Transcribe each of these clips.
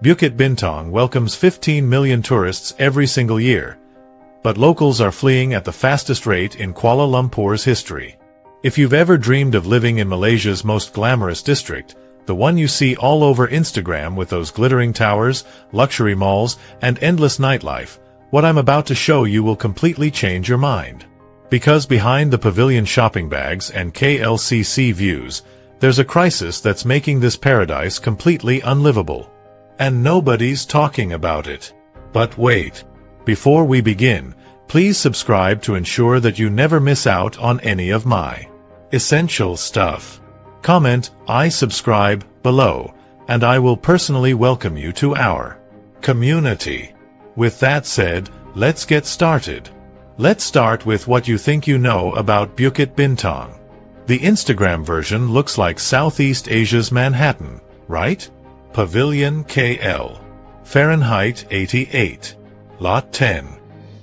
Bukit Bintang welcomes 15 million tourists every single year, but locals are fleeing at the fastest rate in Kuala Lumpur's history. If you've ever dreamed of living in Malaysia's most glamorous district, the one you see all over Instagram with those glittering towers, luxury malls, and endless nightlife, what I'm about to show you will completely change your mind. Because behind the pavilion shopping bags and KLCC views, there's a crisis that's making this paradise completely unlivable. And nobody's talking about it. But wait. Before we begin, please subscribe to ensure that you never miss out on any of my essential stuff. Comment, "I subscribe," below, and I will personally welcome you to our community. With that said, let's get started. Let's start with what you think you know about Bukit Bintang. The Instagram version looks like Southeast Asia's Manhattan, right? Pavilion KL. Fahrenheit 88. Lot 10.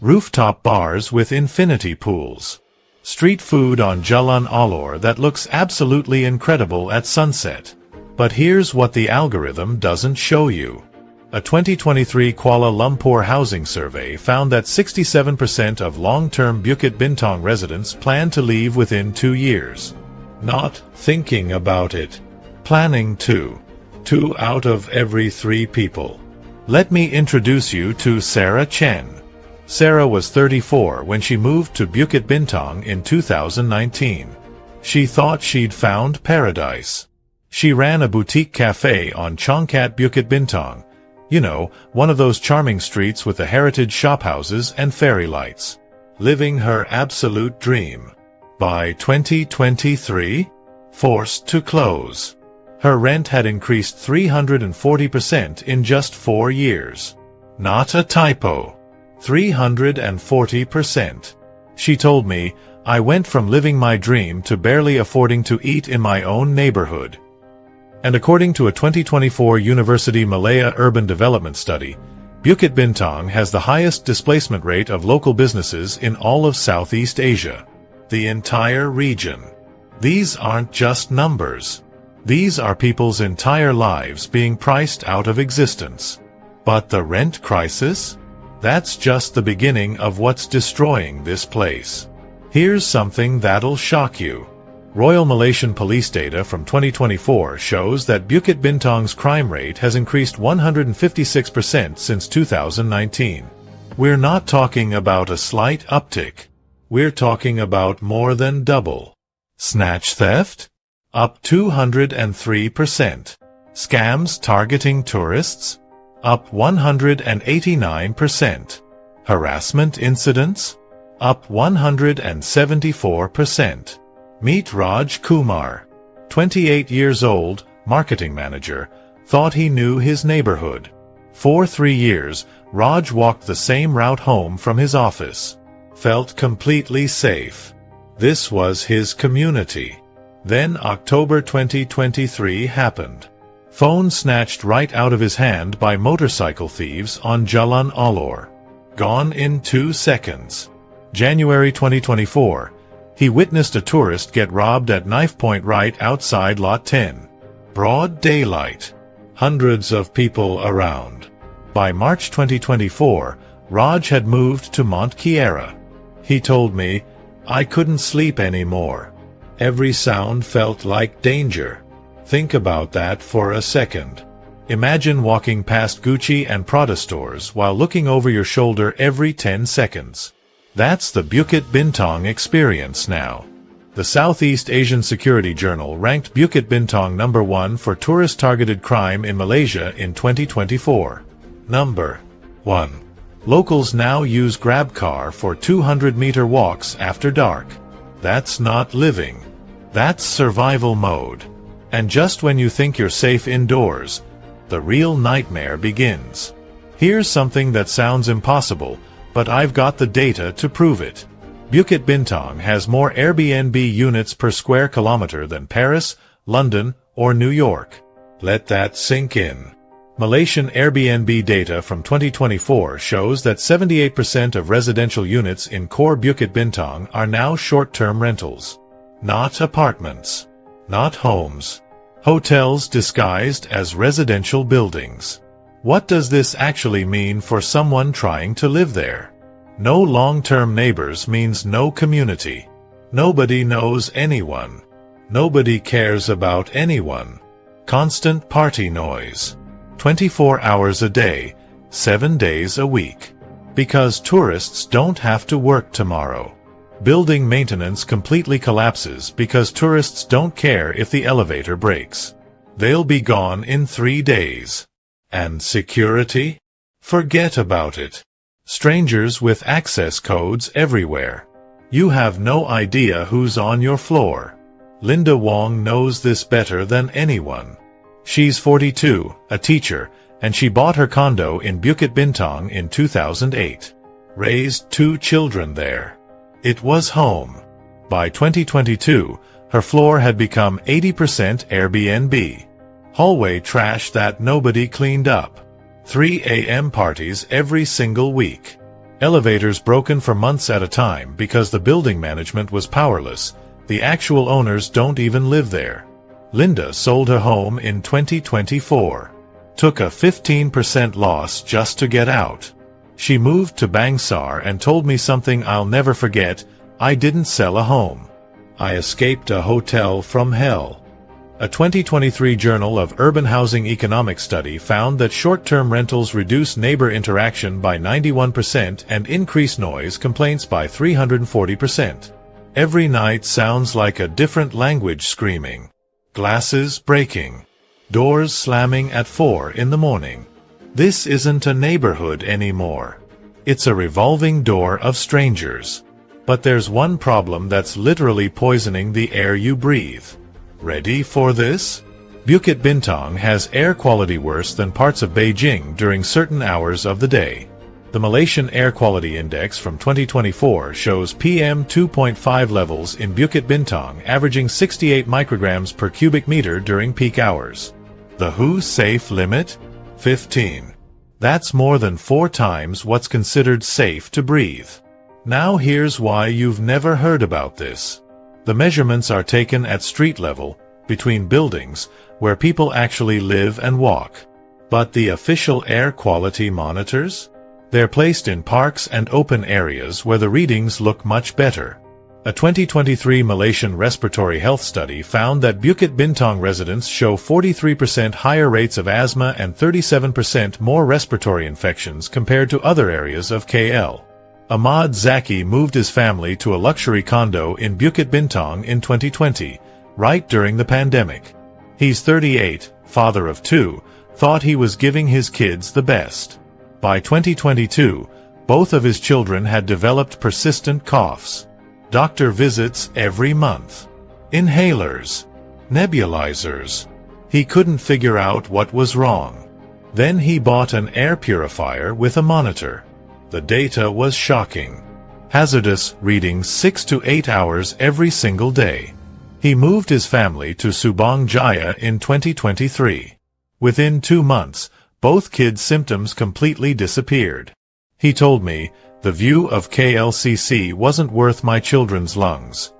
Rooftop bars with infinity pools. Street food on Jalan Alor that looks absolutely incredible at sunset. But here's what the algorithm doesn't show you. A 2023 Kuala Lumpur housing survey found that 67% of long-term Bukit Bintang residents plan to leave within 2 years. Not thinking about it. Planning to. 2 out of every 3 people. Let me introduce you to Sarah Chen. Sarah was 34 when she moved to Bukit Bintang in 2019. She thought she'd found paradise. She ran a boutique cafe on Chongkat Bukit Bintang. You know, one of those charming streets with the heritage shophouses and fairy lights. Living her absolute dream. By 2023, forced to close. Her rent had increased 340% in just 4 years. Not a typo. 340%. She told me, "I went from living my dream to barely affording to eat in my own neighborhood." And according to a 2024 University Malaya Urban Development Study, Bukit Bintang has the highest displacement rate of local businesses in all of Southeast Asia. The entire region. These aren't just numbers. These are people's entire lives being priced out of existence. But the rent crisis? That's just the beginning of what's destroying this place. Here's something that'll shock you. Royal Malaysian Police data from 2024 shows that Bukit Bintang's crime rate has increased 156% since 2019. We're not talking about a slight uptick. We're talking about more than double. Snatch theft? Up 203%. Scams targeting tourists? Up 189%. Harassment incidents? Up 174%. Meet Raj Kumar. 28 years old, marketing manager, thought he knew his neighborhood. For 3 years, Raj walked the same route home from his office. Felt completely safe. This was his community. Then October 2023 happened. Phone snatched right out of his hand by motorcycle thieves on Jalan Alor. Gone in 2 seconds. January 2024. He witnessed a tourist get robbed at knife point right outside Lot 10. Broad daylight. Hundreds of people around. By March 2024, Raj had moved to Mont Kiara. He told me, "I couldn't sleep anymore. Every sound felt like danger." Think about that for a second. Imagine walking past Gucci and Prada stores while looking over your shoulder every 10 seconds. That's the Bukit Bintang experience now. The Southeast Asian Security Journal ranked Bukit Bintang number 1 for tourist-targeted crime in Malaysia in 2024. Number 1. Locals now use GrabCar for 200-meter walks after dark. That's not living. That's survival mode. And just when you think you're safe indoors, the real nightmare begins. Here's something that sounds impossible, but I've got the data to prove it. Bukit Bintang has more Airbnb units per square kilometer than Paris, London, or New York. Let that sink in. Malaysian Airbnb data from 2024 shows that 78% of residential units in core Bukit Bintang are now short-term rentals. Not apartments. Not homes. Hotels disguised as residential buildings. What does this actually mean for someone trying to live there? No long-term neighbors means no community. Nobody knows anyone. Nobody cares about anyone. Constant party noise. 24 hours a day, 7 days a week. Because tourists don't have to work tomorrow. Building maintenance completely collapses because tourists don't care if the elevator breaks. They'll be gone in 3 days. And security? Forget about it. Strangers with access codes everywhere. You have no idea who's on your floor. Linda Wong knows this better than anyone. She's 42, a teacher, and she bought her condo in Bukit Bintang in 2008. Raised 2 children there. It was home. By 2022, her floor had become 80% Airbnb. Hallway trash that nobody cleaned up. 3 a.m. parties every single week. Elevators broken for months at a time because the building management was powerless. The actual owners don't even live there. Linda sold her home in 2024. Took a 15% loss just to get out. She moved to Bangsar and told me something I'll never forget: I didn't sell a home. I escaped a hotel from hell. A 2023 Journal of Urban Housing Economics study found that short-term rentals reduce neighbor interaction by 91% and increase noise complaints by 340%. Every night sounds like a different language screaming. Glasses breaking. Doors slamming at 4 in the morning. This isn't a neighborhood anymore. It's a revolving door of strangers. But there's one problem that's literally poisoning the air you breathe. Ready for this? Bukit Bintang has air quality worse than parts of Beijing during certain hours of the day. The Malaysian Air Quality Index from 2024 shows PM 2.5 levels in Bukit Bintang averaging 68 micrograms per cubic meter during peak hours. The WHO safe limit? 15. That's more than 4 times what's considered safe to breathe. Now here's why you've never heard about this. The measurements are taken at street level, between buildings, where people actually live and walk. But the official air quality monitors? They're placed in parks and open areas where the readings look much better. A 2023 Malaysian respiratory health study found that Bukit Bintang residents show 43% higher rates of asthma and 37% more respiratory infections compared to other areas of KL. Ahmad Zaki moved his family to a luxury condo in Bukit Bintang in 2020, right during the pandemic. He's 38, father of 2, thought he was giving his kids the best. By 2022, both of his children had developed persistent coughs. Doctor visits every month. Inhalers. Nebulizers. He couldn't figure out what was wrong. Then he bought an air purifier with a monitor. The data was shocking. Hazardous readings 6 to 8 hours every single day. He moved his family to Subang Jaya in 2023. Within 2 months, both kids' symptoms completely disappeared. He told me, the view of KLCC wasn't worth my children's lungs.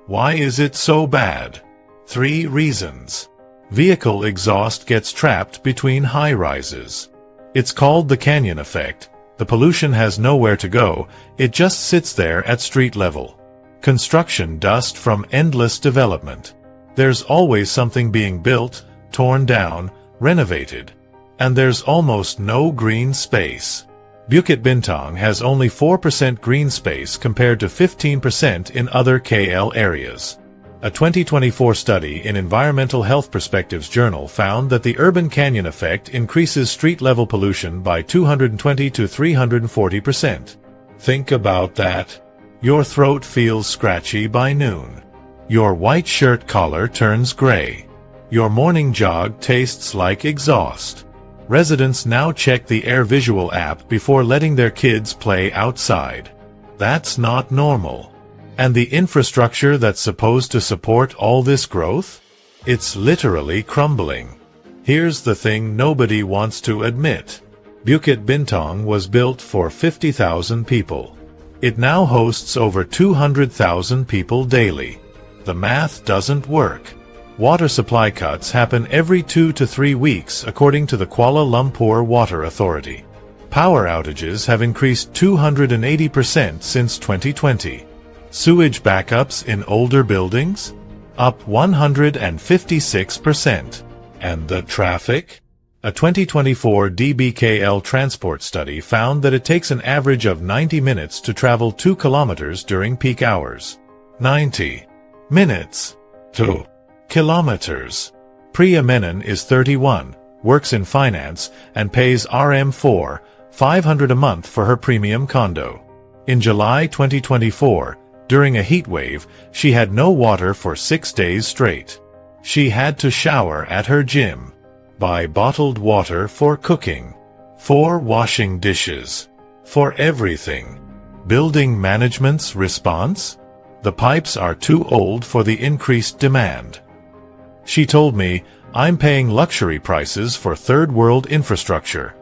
Why is it so bad? 3 reasons. Vehicle exhaust gets trapped between high-rises. It's called the canyon effect. The pollution has nowhere to go, it just sits there at street level. Construction dust from endless development. There's always something being built, torn down, renovated. And there's almost no green space. Bukit Bintang has only 4% green space compared to 15% in other KL areas. A 2024 study in Environmental Health Perspectives Journal found that the urban canyon effect increases street-level pollution by 220 to 340%. Think about that. Your throat feels scratchy by noon. Your white shirt collar turns gray. Your morning jog tastes like exhaust. Residents now check the Air Visual app before letting their kids play outside. That's not normal. And the infrastructure that's supposed to support all this growth? It's literally crumbling. Here's the thing nobody wants to admit. Bukit Bintang was built for 50,000 people. It now hosts over 200,000 people daily. The math doesn't work. Water supply cuts happen every 2 to 3 weeks according to the Kuala Lumpur Water Authority. Power outages have increased 280% since 2020. Sewage backups in older buildings? Up 156%. And the traffic? A 2024 DBKL transport study found that it takes an average of 90 minutes to travel 2 kilometers during peak hours. 90 minutes. 2 kilometers. Priya Menon is 31, works in finance, and pays Rm4,500 a month for her premium condo. In July 2024, during a heat wave, she had no water for 6 days straight. She had to shower at her gym. Buy bottled water for cooking. For washing dishes. For everything. Building management's response? The pipes are too old for the increased demand. She told me, I'm paying luxury prices for third world infrastructure.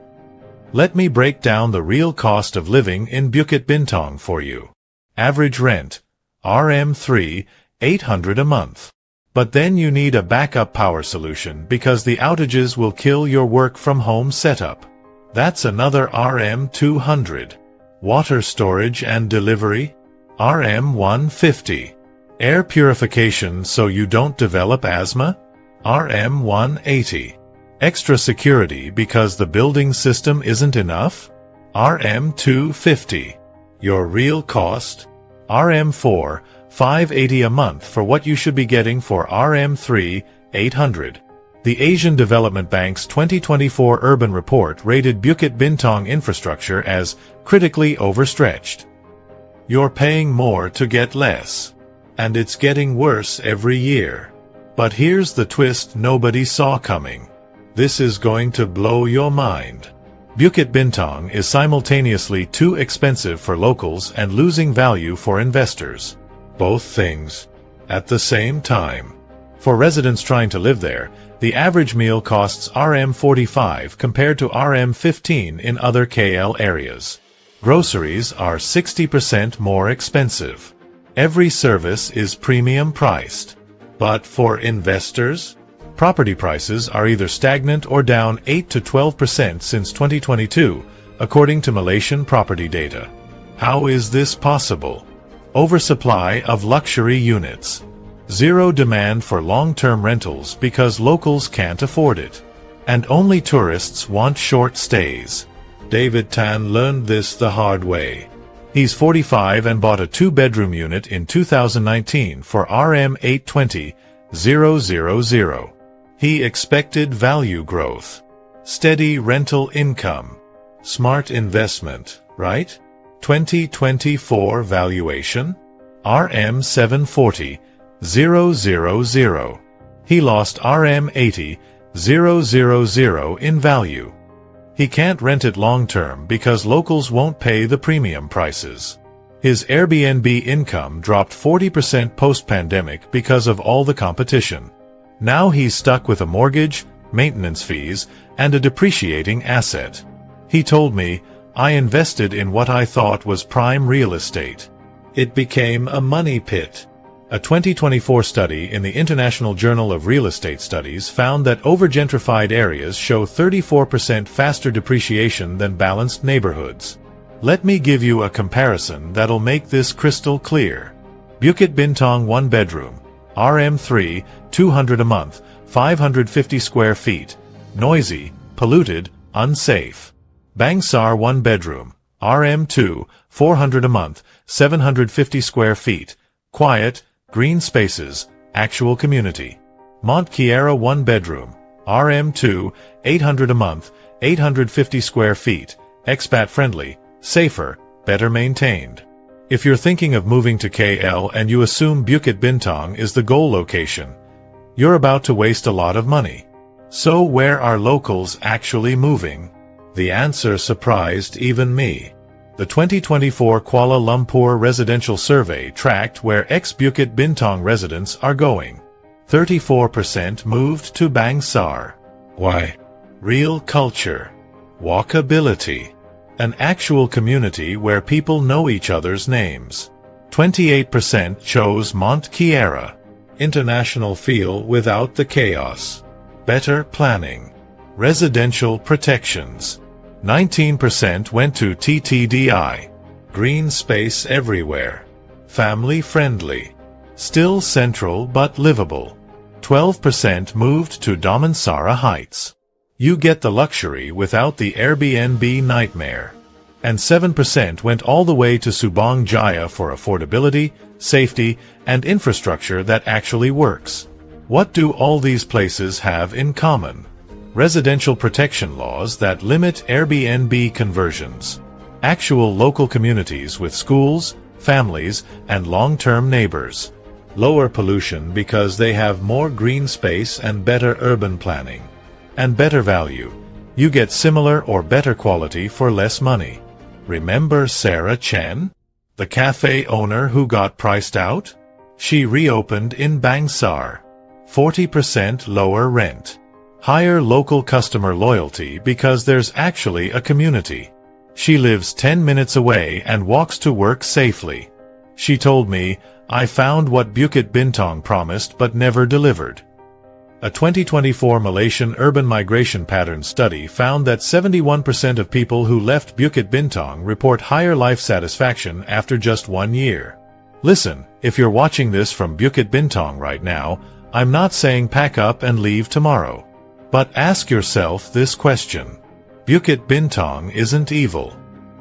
Let me break down the real cost of living in Bukit Bintang for you. Average rent, Rm3,800 a month. But then you need a backup power solution because the outages will kill your work-from-home setup. That's another Rm200. Water storage and delivery? Rm150. Air purification so you don't develop asthma? Rm180. Extra security because the building system isn't enough? Rm250. Your real cost? Rm4,580 a month for what you should be getting for Rm3,800. The Asian Development Bank's 2024 Urban Report rated Bukit Bintang infrastructure as critically overstretched. You're paying more to get less. And it's getting worse every year. But here's the twist nobody saw coming. This is going to blow your mind. Bukit Bintang is simultaneously too expensive for locals and losing value for investors. Both things. At the same time. For residents trying to live there, the average meal costs Rm45 compared to Rm15 in other KL areas. Groceries are 60% more expensive. Every service is premium priced. But for investors? Property prices are either stagnant or down 8 to 12% since 2022, according to Malaysian property data. How is this possible? Oversupply of luxury units. Zero demand for long-term rentals because locals can't afford it. And only tourists want short stays. David Tan learned this the hard way. He's 45 and bought a 2-bedroom unit in 2019 for Rm820,000. He expected value growth. Steady rental income. Smart investment, right? 2024 valuation? Rm740,000. He lost Rm80,000 in value. He can't rent it long-term because locals won't pay the premium prices. His Airbnb income dropped 40% post-pandemic because of all the competition. Now he's stuck with a mortgage, maintenance fees, and a depreciating asset. He told me, I invested in what I thought was prime real estate. It became a money pit. A 2024 study in the International Journal of Real Estate Studies found that overgentrified areas show 34% faster depreciation than balanced neighborhoods. Let me give you a comparison that'll make this crystal clear. Bukit Bintang 1-bedroom, Rm3, 200 a month, 550 square feet, noisy, polluted, unsafe. Bangsar 1-bedroom, Rm2, 400 a month, 750 square feet, quiet, green spaces, actual community. Mont Kiara 1-bedroom, Rm2, 800 a month, 850 square feet, expat friendly, safer, better maintained. If you're thinking of moving to KL and you assume Bukit Bintang is the goal location, you're about to waste a lot of money. So where are locals actually moving? The answer surprised even me. The 2024 Kuala Lumpur residential survey tracked where ex-Bukit Bintang residents are going. 34% moved to Bangsar. Why? Real culture. Walkability. An actual community where people know each other's names. 28% chose Mont Kiara. International feel without the chaos. Better planning. Residential protections. 19% went to TTDI. Green space everywhere. Family friendly. Still central but livable. 12% moved to Damansara Heights. You get the luxury without the Airbnb nightmare. And 7% went all the way to Subang Jaya for affordability, safety, and infrastructure that actually works. What do all these places have in common? Residential protection laws that limit Airbnb conversions. Actual local communities with schools, families, and long-term neighbors. Lower pollution because they have more green space and better urban planning. And better value. You get similar or better quality for less money. Remember Sarah Chen? The cafe owner who got priced out? She reopened in Bangsar. 40% lower rent. Higher local customer loyalty because there's actually a community. She lives 10 minutes away and walks to work safely. She told me, I found what Bukit Bintang promised but never delivered. A 2024 Malaysian urban migration pattern study found that 71% of people who left Bukit Bintang report higher life satisfaction after just 1 year. Listen, if you're watching this from Bukit Bintang right now, I'm not saying pack up and leave tomorrow. But ask yourself this question. Bukit Bintang isn't evil.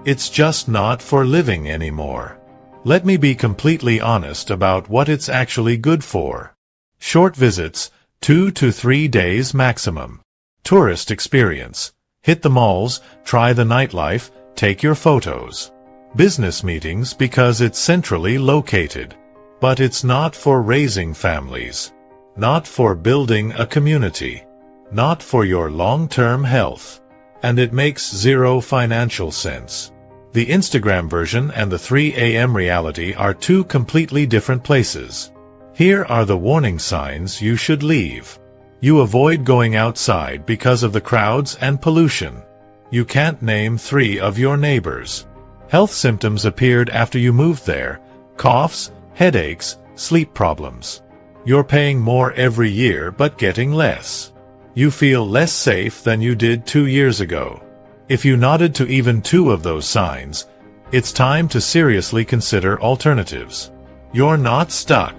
It's just not for living anymore. Let me be completely honest about what it's actually good for. Short visits, 2 to 3 days maximum. Tourist experience. Hit the malls, try the nightlife, take your photos. Business meetings because it's centrally located. But it's not for raising families. Not for building a community. Not for your long-term health. And it makes zero financial sense. The Instagram version and the 3 a.m. reality are two completely different places. Here are the warning signs you should leave. You avoid going outside because of the crowds and pollution. You can't name 3 of your neighbors. Health symptoms appeared after you moved there. Coughs, headaches, sleep problems. You're paying more every year but getting less. You feel less safe than you did 2 years ago. If you nodded to even 2 of those signs, it's time to seriously consider alternatives. You're not stuck.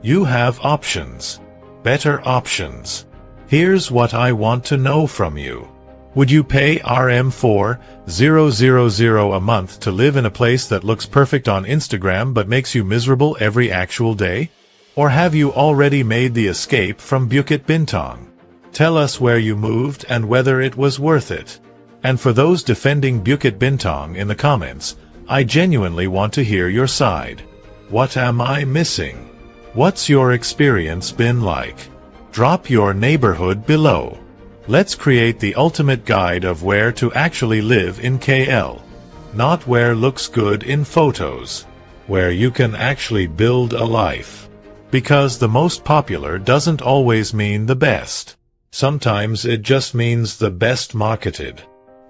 You have options. Better options. Here's what I want to know from you. Would you pay RM4,000 a month to live in a place that looks perfect on Instagram but makes you miserable every actual day? Or have you already made the escape from Bukit Bintang? Tell us where you moved and whether it was worth it. And for those defending Bukit Bintang in the comments, I genuinely want to hear your side. What am I missing? What's your experience been like? Drop your neighborhood below. Let's create the ultimate guide of where to actually live in KL. Not where looks good in photos. Where you can actually build a life. Because the most popular doesn't always mean the best. Sometimes it just means the best marketed.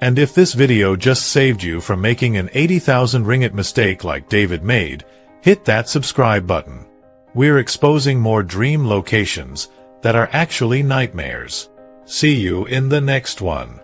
And if this video just saved you from making an 80,000 ringgit mistake like David made, hit that subscribe button. We're exposing more dream locations that are actually nightmares. See you in the next one.